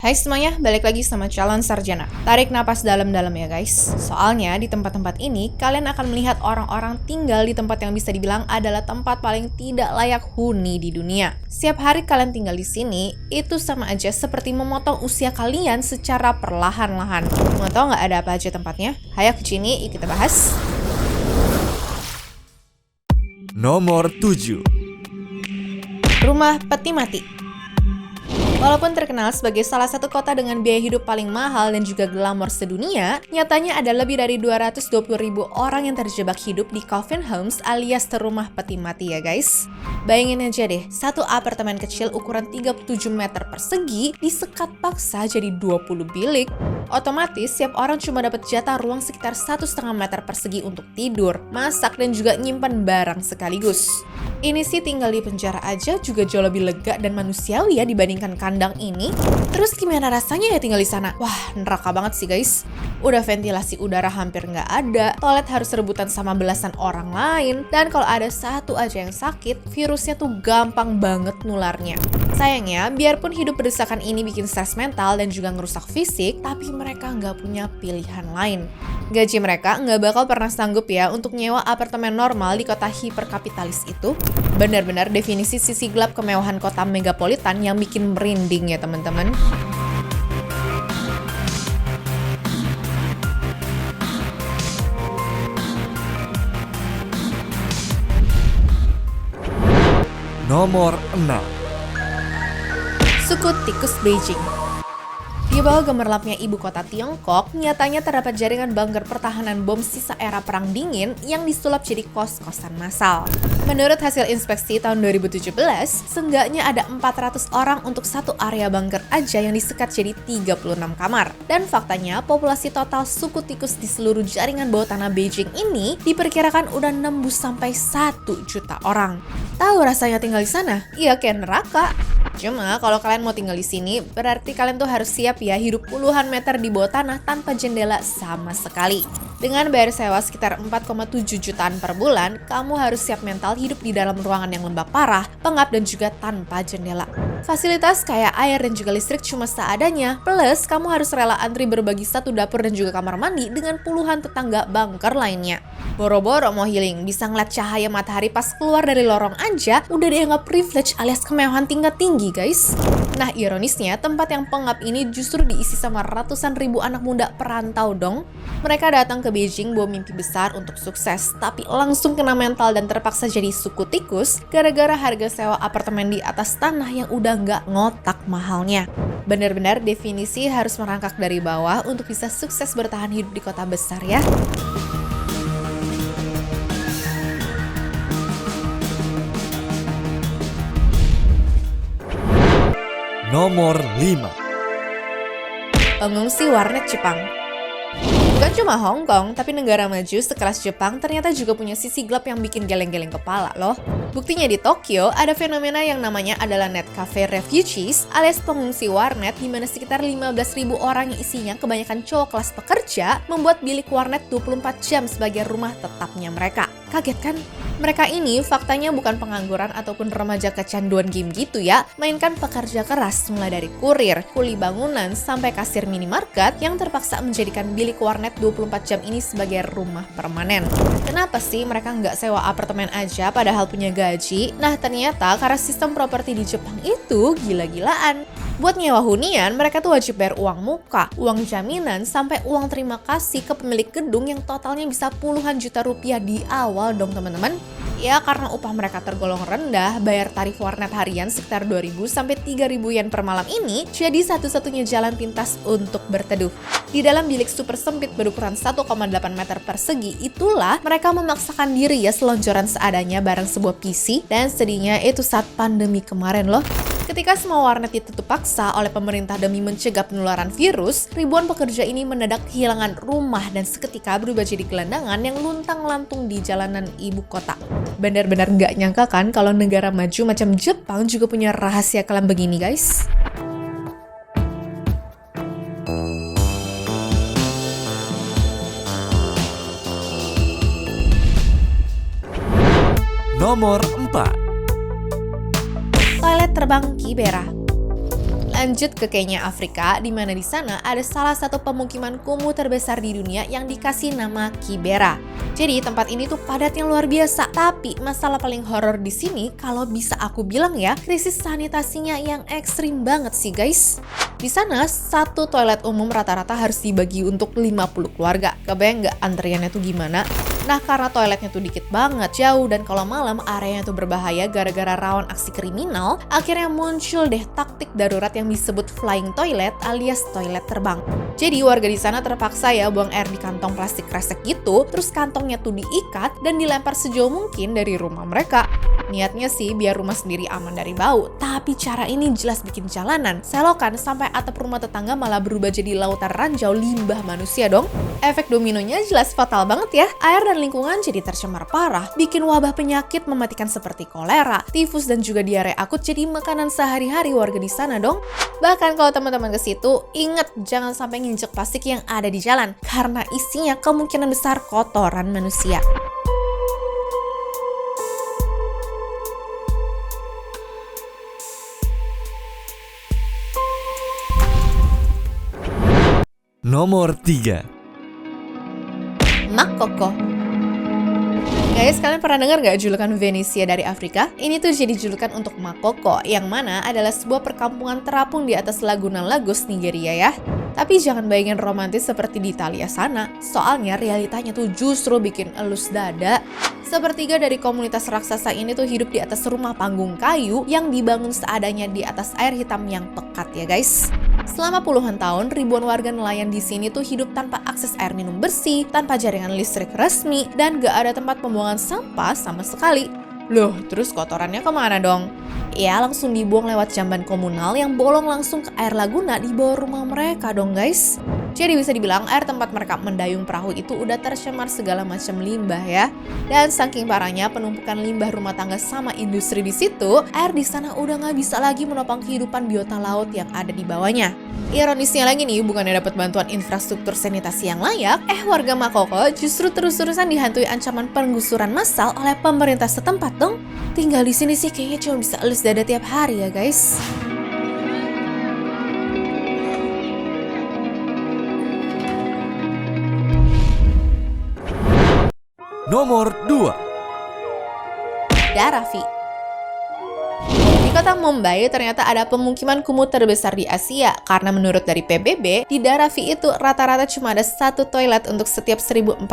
Hai semuanya, balik lagi sama calon sarjana. Tarik napas dalam-dalam ya guys. Soalnya di tempat-tempat ini, kalian akan melihat orang-orang tinggal di tempat yang bisa dibilang adalah tempat paling tidak layak huni di dunia. Setiap hari kalian tinggal di sini, itu sama aja seperti memotong usia kalian secara perlahan-lahan. Mau tau nggak ada apa aja tempatnya? Hayo ke sini, yuk kita bahas. Nomor 7. Rumah Peti Mati. Walaupun terkenal sebagai salah satu kota dengan biaya hidup paling mahal dan juga glamor sedunia, nyatanya ada lebih dari 220.000 orang yang terjebak hidup di coffin homes alias rumah peti mati ya guys. Bayangin aja deh, satu apartemen kecil ukuran 37 meter persegi disekat paksa jadi 20 bilik. Otomatis setiap orang cuma dapat jatah ruang sekitar 1,5 meter persegi untuk tidur, masak, dan juga nyimpan barang sekaligus. Ini sih tinggal di penjara aja juga jauh lebih lega dan manusiawi ya dibandingkan kandang ini. Terus gimana rasanya ya tinggal di sana? Wah, neraka banget sih guys. Udah ventilasi udara hampir nggak ada, toilet harus rebutan sama belasan orang lain, dan kalau ada satu aja yang sakit, virusnya tuh gampang banget nularnya. Sayangnya, biarpun hidup berdesakan ini bikin stres mental dan juga ngerusak fisik, tapi mereka nggak punya pilihan lain. Gaji mereka nggak bakal pernah sanggup ya untuk nyewa apartemen normal di kota hiperkapitalis itu. Benar-benar definisi sisi gelap kemewahan kota megapolitan yang bikin merinding ya teman-teman. Nomor 6. Suku tikus Beijing. Di bawah gemerlapnya ibu kota Tiongkok, nyatanya terdapat jaringan bunker pertahanan bom sisa era Perang Dingin yang disulap jadi kos-kosan massal. Menurut hasil inspeksi tahun 2017, seenggaknya ada 400 orang untuk satu area bunker aja yang disekat jadi 36 kamar. Dan faktanya, populasi total suku tikus di seluruh jaringan bawah tanah Beijing ini diperkirakan udah nembus sampai 1 juta orang. Tahu rasanya tinggal di sana? Iya, kayak neraka. Cuma kalau kalian mau tinggal di sini, berarti kalian tuh harus siap ya hidup puluhan meter di bawah tanah tanpa jendela sama sekali. Dengan bayar sewa sekitar 4,7 jutaan per bulan, kamu harus siap mental hidup di dalam ruangan yang lembab parah, pengap, dan juga tanpa jendela. Fasilitas kayak air dan juga listrik cuma seadanya, plus kamu harus rela antri berbagi satu dapur dan juga kamar mandi dengan puluhan tetangga bunker lainnya. Boro-boro mau healing, bisa ngeliat cahaya matahari pas keluar dari lorong aja, udah dianggap privilege alias kemewahan tingkat tinggi guys. Nah ironisnya, tempat yang pengap ini justru diisi sama ratusan ribu anak muda perantau dong. Mereka datang ke Beijing bawa mimpi besar untuk sukses, tapi langsung kena mental dan terpaksa jadi suku tikus gara-gara harga sewa apartemen di atas tanah yang udah nggak ngotak mahalnya. Benar-benar definisi harus merangkak dari bawah untuk bisa sukses bertahan hidup di kota besar ya. Nomor 5. Pengungsi warnet Jepang. Bukan cuma Hong Kong, tapi negara maju sekelas Jepang ternyata juga punya sisi gelap yang bikin geleng-geleng kepala loh. Buktinya di Tokyo, ada fenomena yang namanya adalah Net Cafe Refugees alias pengungsi warnet di mana sekitar 15.000 orang yang isinya kebanyakan cowok kelas pekerja membuat bilik warnet 24 jam sebagai rumah tetapnya mereka. Kaget kan? Mereka ini faktanya bukan pengangguran ataupun remaja kecanduan game gitu ya, mainkan pekerja keras mulai dari kurir, kuli bangunan, sampai kasir minimarket yang terpaksa menjadikan bilik warnet 24 jam ini sebagai rumah permanen. Kenapa sih mereka nggak sewa apartemen aja padahal punya gaji? Nah ternyata karena sistem properti di Jepang itu gila-gilaan. Buat nyewa hunian, mereka tuh wajib bayar uang muka, uang jaminan, sampai uang terima kasih ke pemilik gedung yang totalnya bisa puluhan juta rupiah di awal dong teman-teman. Ya karena upah mereka tergolong rendah, bayar tarif warnet harian sekitar 2.000 sampai 3.000 yen per malam ini jadi satu-satunya jalan pintas untuk berteduh. Di dalam bilik super sempit berukuran 1,8 meter persegi itulah mereka memaksakan diri ya selonjoran seadanya bareng sebuah PC, dan sedihnya itu saat pandemi kemarin loh. Ketika semua warnet ditutup paksa oleh pemerintah demi mencegah penularan virus, ribuan pekerja ini mendadak kehilangan rumah dan seketika berubah jadi gelandangan yang luntang-lantung di jalanan ibu kota. Benar-benar nggak nyangka kan kalau negara maju macam Jepang juga punya rahasia kelam begini guys. Nomor 4. Toilet terbang Kibera. Lanjut ke Kenya, Afrika, di mana di sana ada salah satu pemukiman kumuh terbesar di dunia yang dikasih nama Kibera. Jadi tempat ini tuh padatnya luar biasa, tapi masalah paling horor di sini kalau bisa aku bilang ya, krisis sanitasinya yang ekstrim banget sih guys. Di sana satu toilet umum rata-rata harus dibagi untuk 50 keluarga. Kebayang nggak antriannya tuh gimana? Nah, karena toiletnya tuh dikit banget, jauh, dan kalau malam areanya tuh berbahaya gara-gara rawan aksi kriminal, akhirnya muncul deh taktik darurat yang disebut flying toilet alias toilet terbang. Jadi warga di sana terpaksa ya buang air di kantong plastik kresek gitu, terus kantongnya tuh diikat dan dilempar sejauh mungkin dari rumah mereka. Niatnya sih biar rumah sendiri aman dari bau, tapi cara ini jelas bikin jalanan, selokan, sampai atap rumah tetangga malah berubah jadi lautan ranjau limbah manusia dong. Efek dominonya jelas fatal banget ya, air dan lingkungan jadi tercemar parah, bikin wabah penyakit mematikan seperti kolera, tifus, dan juga diare akut jadi makanan sehari-hari warga di sana dong. Bahkan kalau teman-teman ke situ, ingat jangan sampai nginjek plastik yang ada di jalan, karena isinya kemungkinan besar kotoran manusia. Nomor 3. Makoko. Guys, kalian pernah dengar nggak julukan Venesia dari Afrika? Ini tuh jadi julukan untuk Makoko, yang mana adalah sebuah perkampungan terapung di atas Lagunan Lagos, Nigeria ya. Tapi jangan bayangin romantis seperti di Italia sana, soalnya realitanya tuh justru bikin elus dada. Sepertiga dari komunitas raksasa ini tuh hidup di atas rumah panggung kayu yang dibangun seadanya di atas air hitam yang pekat ya guys. Selama puluhan tahun, ribuan warga nelayan di sini tuh hidup tanpa akses air minum bersih, tanpa jaringan listrik resmi, dan gak ada tempat pembuangan sampah sama sekali. Loh, terus kotorannya kemana dong? Ya, langsung dibuang lewat jamban komunal yang bolong langsung ke air Laguna di bawah rumah mereka dong guys. Jadi bisa dibilang air tempat mereka mendayung perahu itu udah tercemar segala macam limbah ya. Dan saking parahnya penumpukan limbah rumah tangga sama industri di situ, air di sana udah nggak bisa lagi menopang kehidupan biota laut yang ada di bawahnya. Ironisnya lagi nih, bukannya dapat bantuan infrastruktur sanitasi yang layak, warga Makoko justru terus-terusan dihantui ancaman penggusuran massal oleh pemerintah setempat dong. Tinggal di sini sih kayaknya cuma bisa elus dada tiap hari ya guys. Nomor 2. Dharavi. Di kota Mumbai ternyata ada pemukiman kumuh terbesar di Asia, karena menurut dari PBB, di Dharavi itu rata-rata cuma ada satu toilet untuk setiap 1.440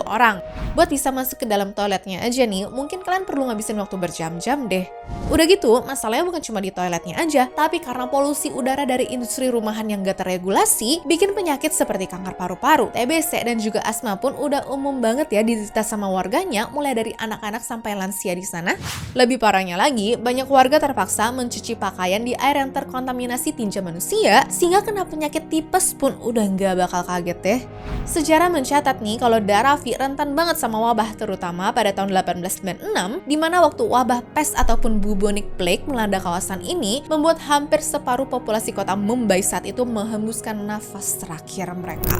orang. Buat bisa masuk ke dalam toiletnya aja nih, mungkin kalian perlu ngabisin waktu berjam-jam deh. Udah gitu, masalahnya bukan cuma di toiletnya aja, tapi karena polusi udara dari industri rumahan yang gak terregulasi, bikin penyakit seperti kanker paru-paru, TBC, dan juga asma pun udah umum banget ya diderita sama warganya, mulai dari anak-anak sampai lansia di sana. Lebih parahnya lagi, banyak warga terpaksa mencuci pakaian di air yang terkontaminasi tinja manusia, sehingga kena penyakit tipes pun udah nggak bakal kaget deh. Sejarah mencatat nih kalau Dharavi rentan banget sama wabah, terutama pada tahun 1896, di mana waktu wabah pes ataupun bubonic plague melanda kawasan ini, membuat hampir separuh populasi kota Mumbai saat itu menghembuskan nafas terakhir mereka.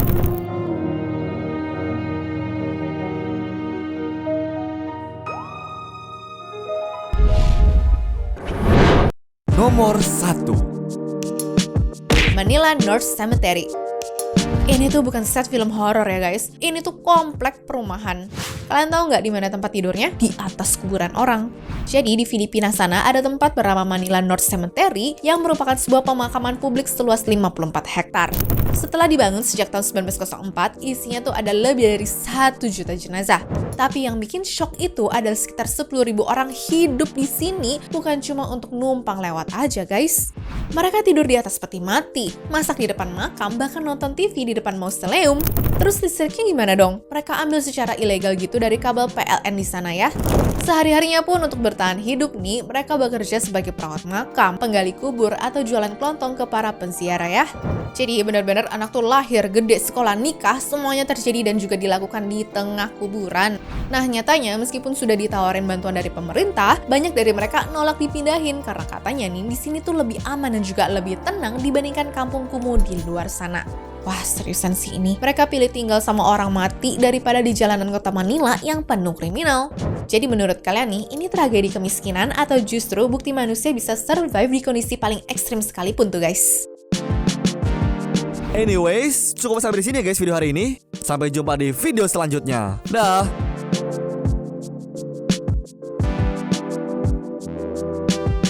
Nomor 1. Manila North Cemetery. Ini tuh bukan set film horor ya guys, ini tuh komplek perumahan. Kalian tahu nggak di mana tempat tidurnya? Di atas kuburan orang. Jadi di Filipina sana ada tempat bernama Manila North Cemetery yang merupakan sebuah pemakaman publik seluas 54 hektar. Setelah dibangun sejak tahun 1904, isinya tuh ada lebih dari 1 juta jenazah. Tapi yang bikin shock itu adalah sekitar 10.000 orang hidup di sini bukan cuma untuk numpang lewat aja guys. Mereka tidur di atas peti mati, masak di depan makam, bahkan nonton TV di depan mausoleum. Terus listriknya gimana dong? Mereka ambil secara ilegal gitu dari kabel PLN di sana ya. Sehari-harinya pun untuk bertahan hidup nih, mereka bekerja sebagai perawat makam, penggali kubur, atau jualan kelontong ke para penziarah ya. Jadi benar-benar anak tuh lahir, gede, sekolah, nikah, semuanya terjadi dan juga dilakukan di tengah kuburan. Nah nyatanya meskipun sudah ditawarin bantuan dari pemerintah, banyak dari mereka nolak dipindahin karena katanya nih di sini tuh lebih aman dan juga lebih tenang dibandingkan kampung kumuh di luar sana. Wah seriusan sih ini, mereka pilih tinggal sama orang mati daripada di jalanan kota Manila yang penuh kriminal. Jadi menurut kalian nih, ini tragedi kemiskinan atau justru bukti manusia bisa survive di kondisi paling ekstrim sekalipun tuh guys? Anyways, cukup sampai di sini ya guys video hari ini. Sampai jumpa di video selanjutnya. Dah.